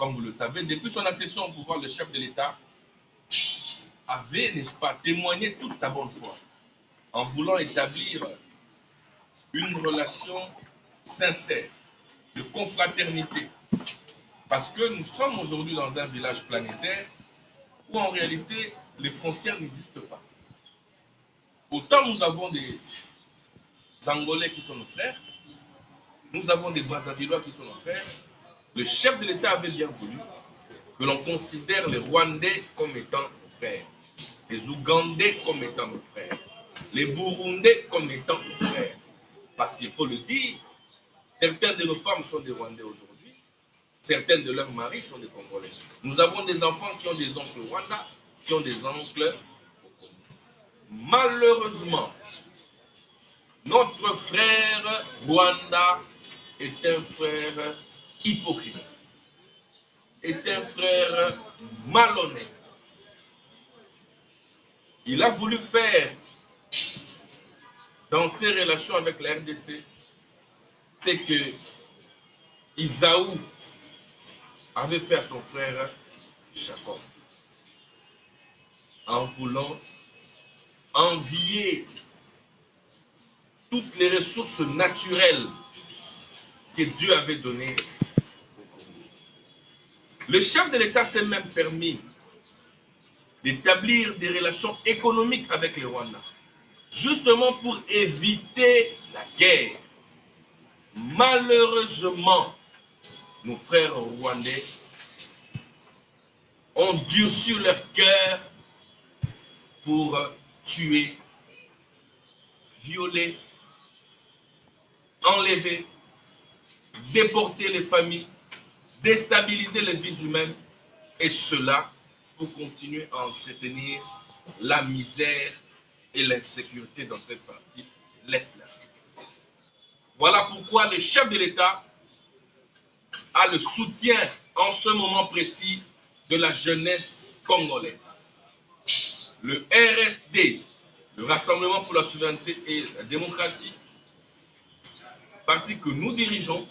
comme vous le savez, depuis son accession au pouvoir, le chef de l'État avait, n'est-ce pas, témoigné toute sa bonne foi en voulant établir une relation sincère, de confraternité. Parce que nous sommes aujourd'hui dans un village planétaire où en réalité les frontières n'existent pas. Autant nous avons des Angolais qui sont nos frères, nous avons des Brassavillois qui sont nos frères, le chef de l'État avait bien voulu que l'on considère les Rwandais comme étant nos frères, les Ougandais comme étant nos frères, les Burundais comme étant nos frères. Parce qu'il faut le dire, certaines de nos femmes sont des Rwandais aujourd'hui, certaines de leurs maris sont des Congolais. Nous avons des enfants qui ont des oncles Rwanda, qui ont des oncles. Malheureusement, notre frère Rwanda est un frère hypocrite, est un frère malhonnête. Il a voulu faire dans ses relations avec la RDC, c'est que Isaou avait fait à son frère Jacob en voulant envier toutes les ressources naturelles que Dieu avait données. Le chef de l'État s'est même permis d'établir des relations économiques avec les Rwandais, justement pour éviter la guerre. Malheureusement, nos frères rwandais ont durci leur cœur pour tuer, violer, enlever, déporter les familles, déstabiliser les vies humaines, et cela pour continuer à entretenir la misère et l'insécurité dans cette partie de l'Est. Voilà pourquoi le chef de l'État a le soutien en ce moment précis de la jeunesse congolaise. Le RSD, le Rassemblement pour la souveraineté et la démocratie, parti que nous dirigeons,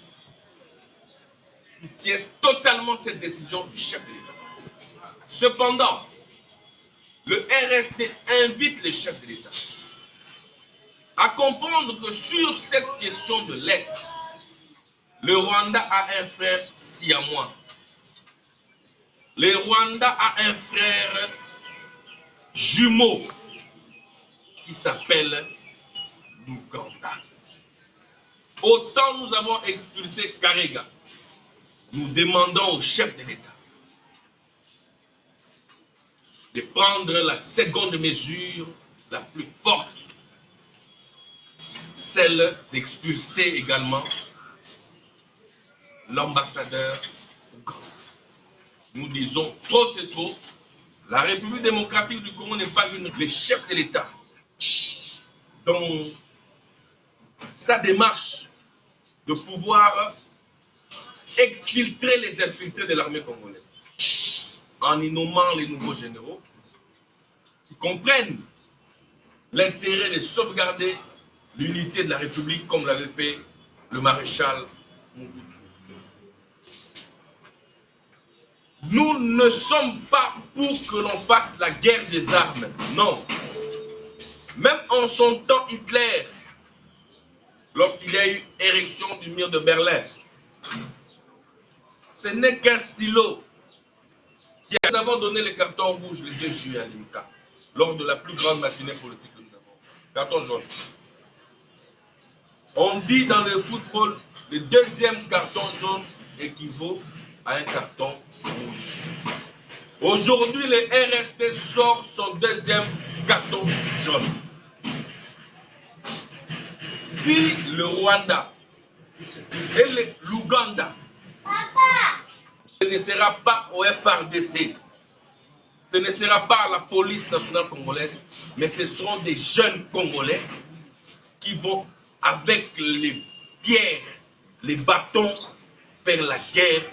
soutient totalement cette décision du chef de l'État. Cependant, le RSD invite le chef de l'État à comprendre que sur cette question de l'Est, le Rwanda a un frère siamois. Le Rwanda a un frère jumeau qui s'appelle l'Ouganda. Autant nous avons expulsé Karega, nous demandons au chef de l'État de prendre la seconde mesure, la plus forte, celle d'expulser également l'ambassadeur ougandais. Nous disons trop c'est trop. La République démocratique du Congo n'est pas une. Le chef de l'État, dans sa démarche de pouvoir exfiltrer les infiltrés de l'armée congolaise, en y nommant les nouveaux généraux qui comprennent l'intérêt de sauvegarder l'unité de la République comme l'avait fait le maréchal Mobutu. Nous ne sommes pas pour que l'on fasse la guerre des armes, non. Même en son temps, Hitler, lorsqu'il y a eu érection du mur de Berlin, ce n'est qu'un stylo qui nous avons donné le carton rouge le 2 juillet à Limca, lors de la plus grande matinée politique que nous avons. Carton jaune. On dit dans le football, le deuxième carton jaune équivaut à un carton rouge. Aujourd'hui, le RSD sort son deuxième carton jaune. Si le Rwanda et l'Ouganda ne sera pas au FRDC, ce ne sera pas la police nationale congolaise, mais ce seront des jeunes Congolais qui vont, avec les pierres, les bâtons, faire la guerre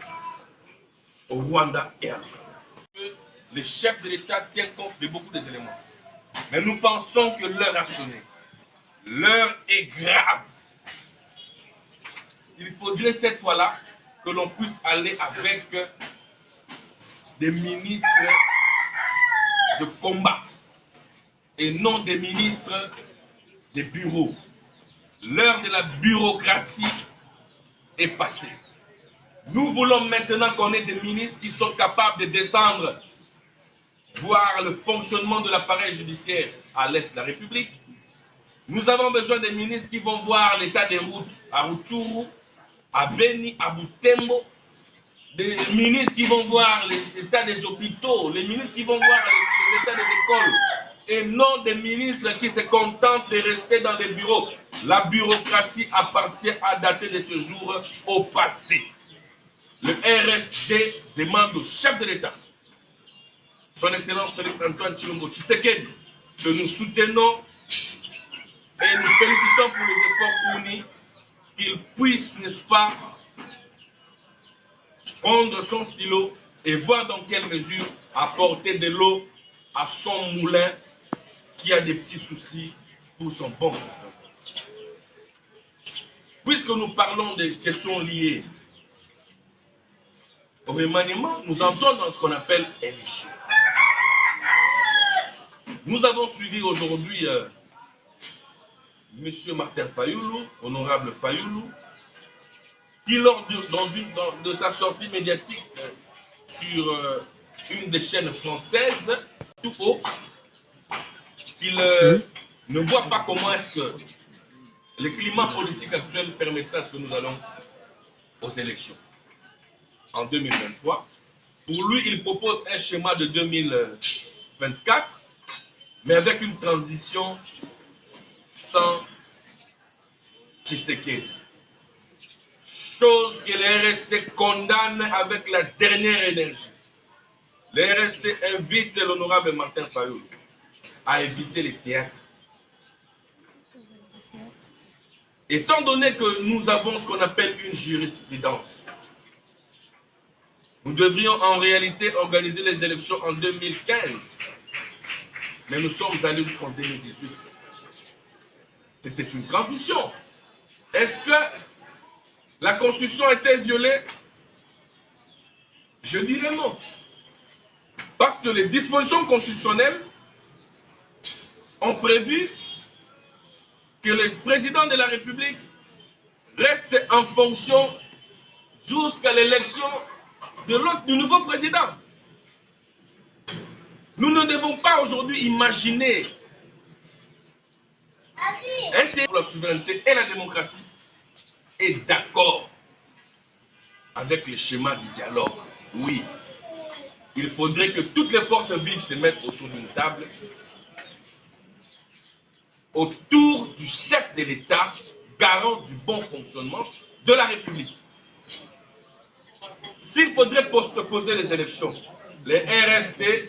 au Rwanda et à l'Ouganda. Le chef de l'État tient compte de beaucoup d'éléments. Mais nous pensons que l'heure a sonné. L'heure est grave. Il faudrait cette fois-là que l'on puisse aller avec des ministres de combat et non des ministres des bureaux. L'heure de la bureaucratie est passée. Nous voulons maintenant qu'on ait des ministres qui sont capables de descendre, voir le fonctionnement de l'appareil judiciaire à l'est de la République. Nous avons besoin des ministres qui vont voir l'état des routes à Rutshuru, à Beni, à Butembo, des ministres qui vont voir l'état des hôpitaux, les ministres qui vont voir l'état des écoles, et non des ministres qui se contentent de rester dans des bureaux. La bureaucratie appartient à dater de ce jour au passé. Le RSD demande au chef de l'État, son Excellence Félix Antoine Tshilombo Tshisekedi, que nous soutenons et nous félicitons pour les efforts fournis, qu'il puisse, n'est-ce pas, prendre son stylo et voir dans quelle mesure apporter de l'eau à son moulin qui a des petits soucis pour son bon fonctionnement. Puisque nous parlons des questions liées au remaniement, nous entrons dans ce qu'on appelle élection. Nous avons suivi aujourd'hui M. Martin Fayulu, honorable Fayulu, qui lors de sa sortie médiatique sur une des chaînes françaises, tout haut, qu'il ne voit pas comment est-ce que le climat politique actuel permettra ce que nous allons aux élections en 2023. Pour lui, il propose un schéma de 2024, mais avec une transition sans Tshisekedi. Chose que le RSD condamne avec la dernière énergie. Le RSD invite l'honorable Martin Fayulu à éviter les théâtres. Étant donné que nous avons ce qu'on appelle une jurisprudence, nous devrions en réalité organiser les élections en 2015, mais nous sommes allés jusqu'en 2018. C'était une transition. Est-ce que la Constitution a été violée? Je dirais non. Parce que les dispositions constitutionnelles ont prévu que le président de la République reste en fonction jusqu'à l'élection du nouveau président. Nous ne devons pas aujourd'hui imaginer un pays pour la souveraineté et la démocratie est d'accord avec le schéma du dialogue. Oui, il faudrait que toutes les forces vives se mettent autour d'une table, autour du chef de l'État, garant du bon fonctionnement de la République. S'il faudrait postposer les élections, les RSD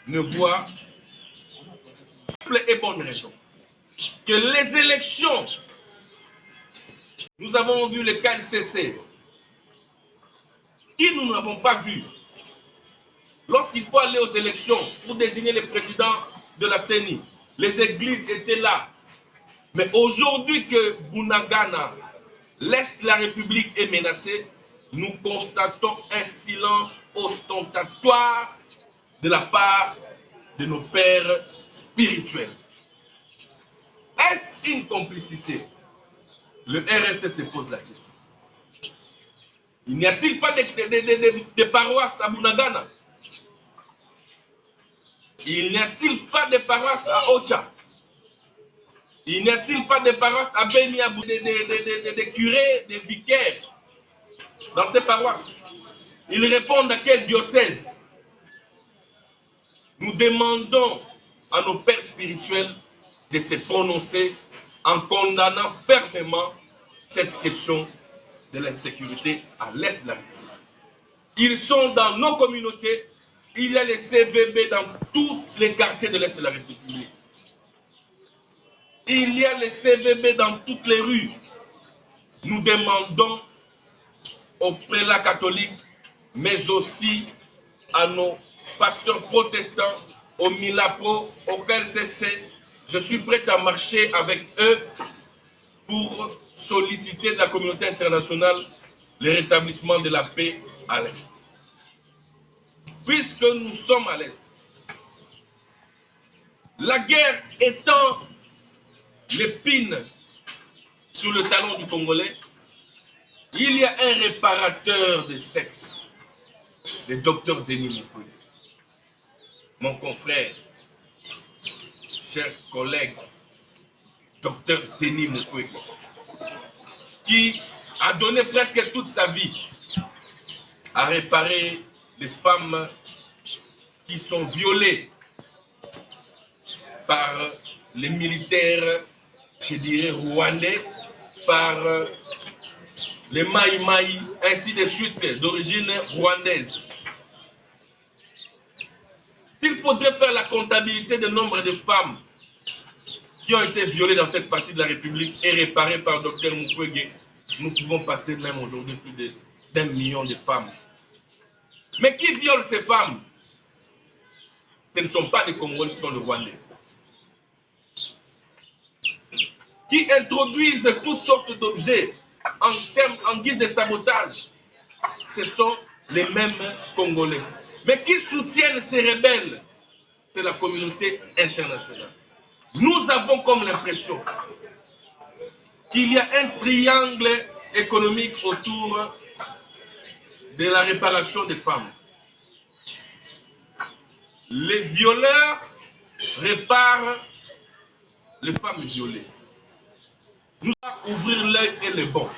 ne voient et bonne raison que les élections, nous avons vu le KNCC, qui nous n'avons pas vu lorsqu'il faut aller aux élections pour désigner le président de la CENI. Les églises étaient là. Mais aujourd'hui que Bunagana laisse la République et menacée, nous constatons un silence ostentatoire de la part de nos pères spirituels. Est-ce une complicité? Le RSD se pose la question. Il n'y a-t-il pas de paroisses à Bunagana? Il n'y a-t-il pas de paroisses à Ocha? Il n'y a-t-il pas de paroisses à Beni, des curés, des vicaires dans ces paroisses? Ils répondent à quel diocèse? Nous demandons à nos pères spirituels de se prononcer en condamnant fermement cette question de l'insécurité à l'est de la République. Ils sont dans nos communautés, il y a les CVB dans tous les quartiers de l'est de la République. Il y a les CVB dans toutes les rues. Nous demandons aux prélats catholiques, mais aussi à nos pasteurs protestants, au Milapro, au KLCC. Je suis prêt à marcher avec eux pour solliciter de la communauté internationale le rétablissement de la paix à l'Est. puisque nous sommes à l'Est. La guerre étant l'épine sur le talon du Congolais, il y a un réparateur de sexe, le docteur Denis Mukwege. Mon confrère, cher collègue, docteur Denis Mukwege, qui a donné presque toute sa vie à réparer les femmes qui sont violées par les militaires, je dirais rwandais, par les Maï-Maï, ainsi de suite, d'origine rwandaise. S'il faudrait faire la comptabilité du nombre de femmes qui ont été violées dans cette partie de la République et réparées par Dr Mukwege, nous pouvons passer même aujourd'hui plus d'1 million de femmes. Mais qui viole ces femmes? Ce ne sont pas des Congolais, ce sont les Rwandais. Qui introduisent toutes sortes d'objets en guise de sabotage. Ce sont les mêmes Congolais. Mais qui soutiennent ces rebelles? C'est la communauté internationale. Nous avons comme l'impression qu'il y a un triangle économique autour de la réparation des femmes. Les violeurs réparent les femmes violées. Nous allons ouvrir l'œil et le bon.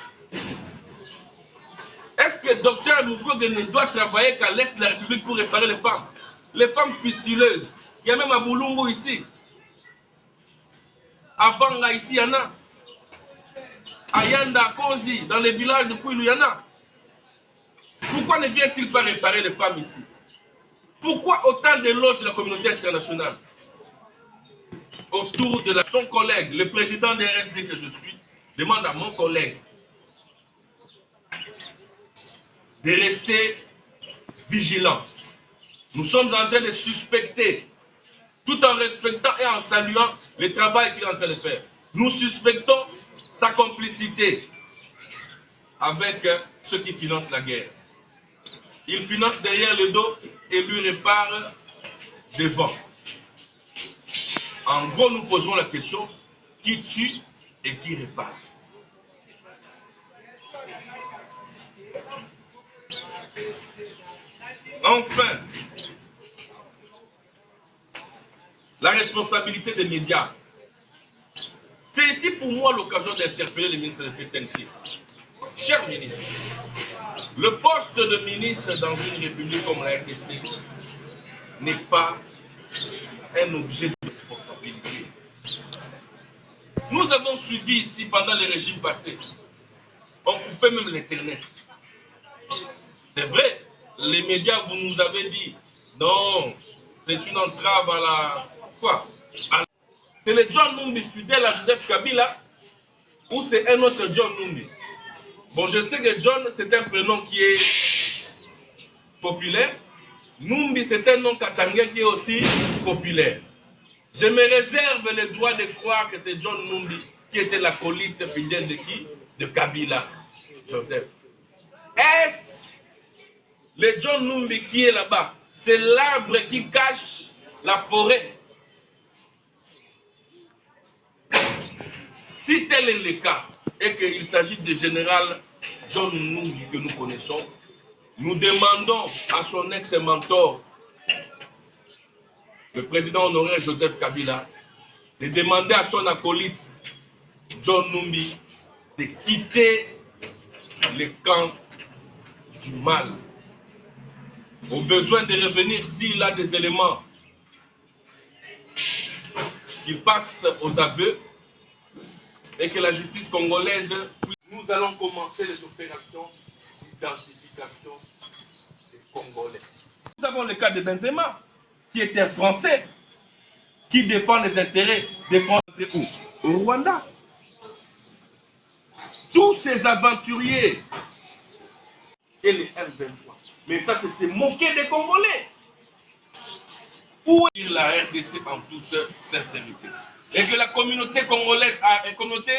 Est-ce que Dr Mukwege doit travailler qu'à l'Est de la République pour réparer les femmes? Les femmes fistuleuses. Il y a même à Boulungu ici. À Vanga ici, il y en a. À Yanda, à Konzi, dans les villages de Kouilou, il y en a. Pourquoi ne vient-il pas réparer les femmes ici? Pourquoi autant d'éloges de la communauté internationale autour de son collègue, le président des RSD que je suis, demande à mon collègue de rester vigilant. Nous sommes en train de suspecter, tout en respectant et en saluant le travail qu'il est en train de faire. Nous suspectons sa complicité avec ceux qui financent la guerre. Il finance derrière le dos et lui répare devant. En gros, nous posons la question, qui tue et qui répare? Enfin, la responsabilité des médias. C'est ici pour moi l'occasion d'interpeller le ministre de Pétentie. Cher ministre, le poste de ministre dans une république comme la RDC n'est pas un objet de responsabilité. Nous avons subi ici pendant les régimes passés. On coupait même l'Internet. C'est vrai, les médias, vous nous avez dit, non, c'est une entrave à la... Quoi? C'est le John Numbi fidèle à Joseph Kabila ou c'est un autre John Numbi? Bon, je sais que John, c'est un prénom qui est populaire. Numbi, c'est un nom katangais qui est aussi populaire. Je me réserve le droit de croire que c'est John Numbi qui était l'acolyte fidèle de qui? De Kabila, Joseph. Est-ce le John Numbi qui est là-bas? C'est l'arbre qui cache la forêt. Si tel est le cas, et qu'il s'agit du général John Numbi que nous connaissons, nous demandons à son ex-mentor, le président honoraire Joseph Kabila, de demander à son acolyte John Numbi de quitter le camp du mal. Au besoin de revenir s'il a des éléments, qu'il passe aux aveux et que la justice congolaise, nous allons commencer les opérations d'identification des Congolais. Nous avons le cas de Benzema, qui est un Français, qui défend les intérêts des Français au Rwanda. Tous ces aventuriers et les M23. Mais ça, c'est se moquer des Congolais. Où est la RDC en toute sincérité? Et que la communauté congolaise a une communauté